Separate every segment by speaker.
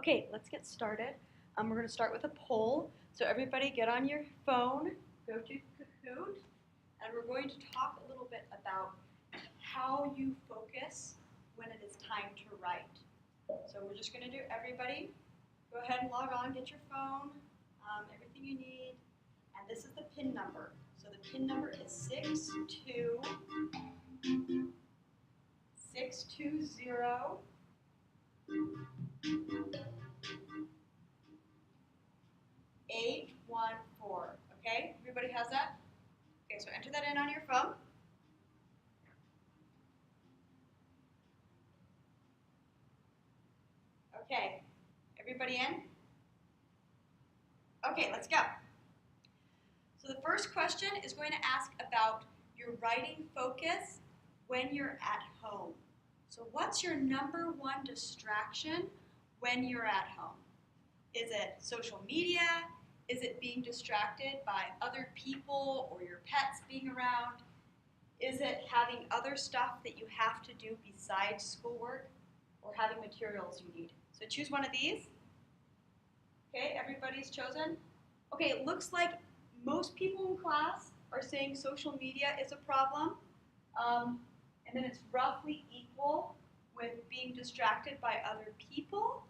Speaker 1: Okay, let's get started. We're going to start with a poll. So everybody get on your phone, go to Kahoot, and we're going to talk a little bit about how you focus when it is time to write. So we're just going to do everybody. Go ahead and log on, get your phone, everything you need. And this is the PIN number. So the PIN number is 62620. 814. Okay, everybody has that? Okay, so enter that in on your phone. Okay, everybody in? Okay, let's go. So the first question is going to ask about your writing focus when you're at home. So what's your number one distraction when you're at home? Is it social media? Is it being distracted by other people or your pets being around? Is it having other stuff that you have to do besides schoolwork or having materials you need? So choose one of these. Okay, everybody's chosen. Okay, it looks like most people in class are saying social media is a problem. And then it's roughly equal with being distracted by other people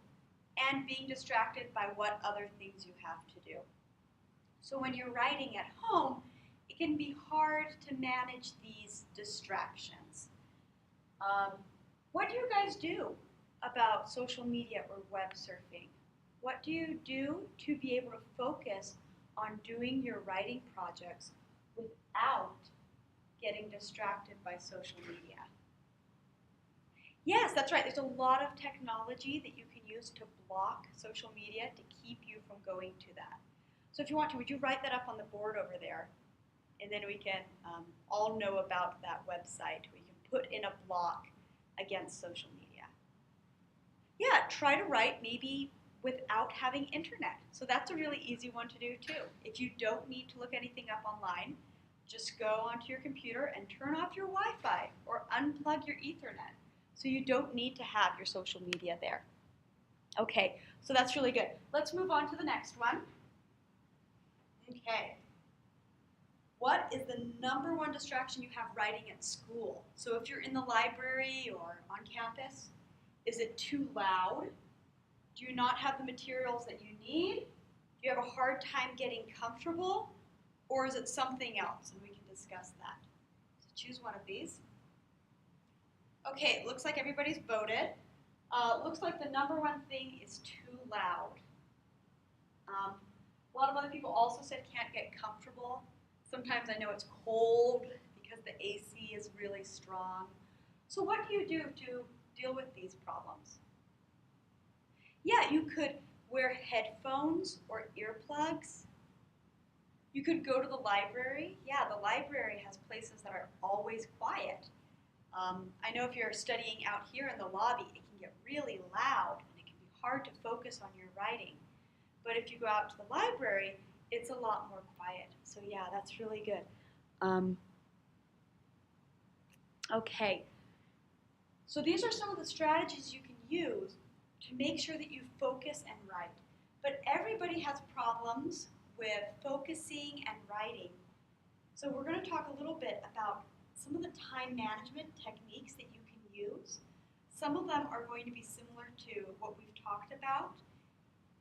Speaker 1: and being distracted by what other things you have to do. So when you're writing at home, it can be hard to manage these distractions. What do you guys do about social media or web surfing? What do you do to be able to focus on doing your writing projects without getting distracted by social media? Yes, that's right. There's a lot of technology that you can use to block social media to keep you from going to that. So if you want to, would you write that up on the board over there? And then we can all know about that website. We can put in a block against social media. Yeah, try to write maybe without having internet. So that's a really easy one to do too. If you don't need to look anything up online, just go onto your computer and turn off your Wi-Fi or unplug your Ethernet. So you don't need to have your social media there. Okay, so that's really good. Let's move on to the next one. Okay. What is the number one distraction you have writing at school? So if you're in the library or on campus, is it too loud? Do you not have the materials that you need? Do you have a hard time getting comfortable? Or is it something else? And we can discuss that. So choose one of these. Okay, it looks like everybody's voted. Looks like the number one thing is too loud. A lot of other people also said can't get comfortable. Sometimes I know it's cold because the AC is really strong. So what do you do to deal with these problems? Yeah, you could wear headphones or earplugs. You could go to the library. Yeah, the library has places that are always quiet. I know if you're studying out here in the lobby, it can get really loud and it can be hard to focus on your writing. But if you go out to the library, it's a lot more quiet. So yeah, that's really good. Okay, so these are some of the strategies you can use to make sure that you focus and write. But everybody has problems with focusing and writing. So we're going to talk a little bit about some of the time management techniques that you can use. Some of them are going to be similar to what we've talked about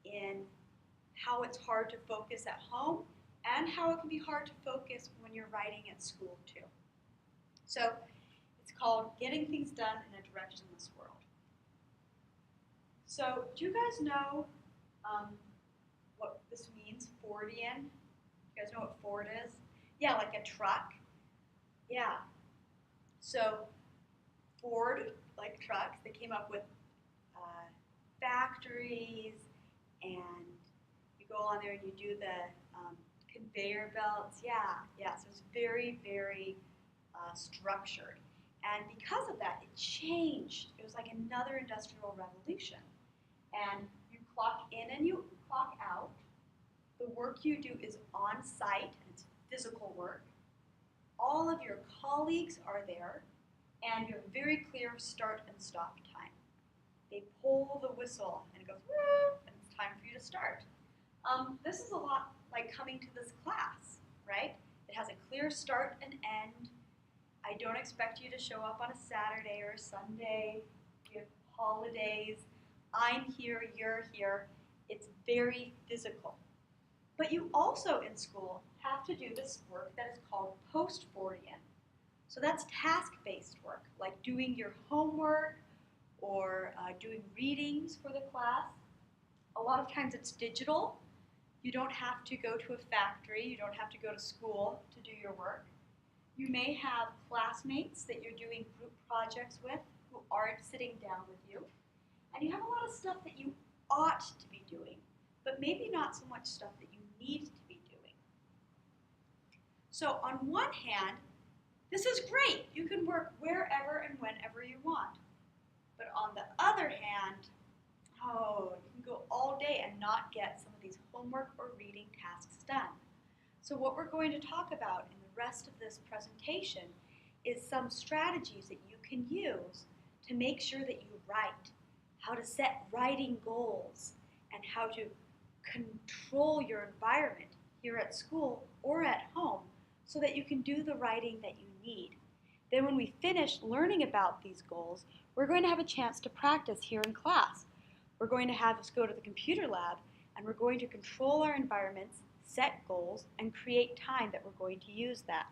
Speaker 1: in how it's hard to focus at home and how it can be hard to focus when you're writing at school too. So it's called Getting Things Done in a Directionless World. So do you guys know what this means, Fordian? You guys know what Ford is? Yeah, like a truck. Yeah. So Ford, like trucks, they came up with factories, and you go on there and you do the conveyor belts. Yeah. So it's very, very structured. And because of that, it changed. It was like another industrial revolution. And you clock in and you clock out. The work you do is on site, and it's physical work. All of your colleagues are there, and you have very clear start and stop time. they pull the whistle and it goes, woo, and it's time for you to start. This is a lot like coming to this class, right? It has a clear start and end. I don't expect you to show up on a Saturday or a Sunday. You have holidays. I'm here, you're here. It's very physical. But you also in school have to do this work that is called post-Fortean. So that's task-based work, like doing your homework or doing readings for the class. A lot of times it's digital. You don't have to go to a factory. You don't have to go to school to do your work. You may have classmates that you're doing group projects with who aren't sitting down with you. And you have a lot of stuff that you ought to be doing, but maybe not so much stuff that you need to be doing. So on one hand, this is great. You can work wherever and whenever you want. But on the other hand, you can go all day and not get some of these homework or reading tasks done. So what we're going to talk about in the rest of this presentation is some strategies that you can use to make sure that you write, how to set writing goals, and how to control your environment here at school or at home so that you can do the writing that you need. Then when we finish learning about these goals, we're going to have a chance to practice here in class. We're going to have us go to the computer lab and we're going to control our environments, set goals, and create time that we're going to use that.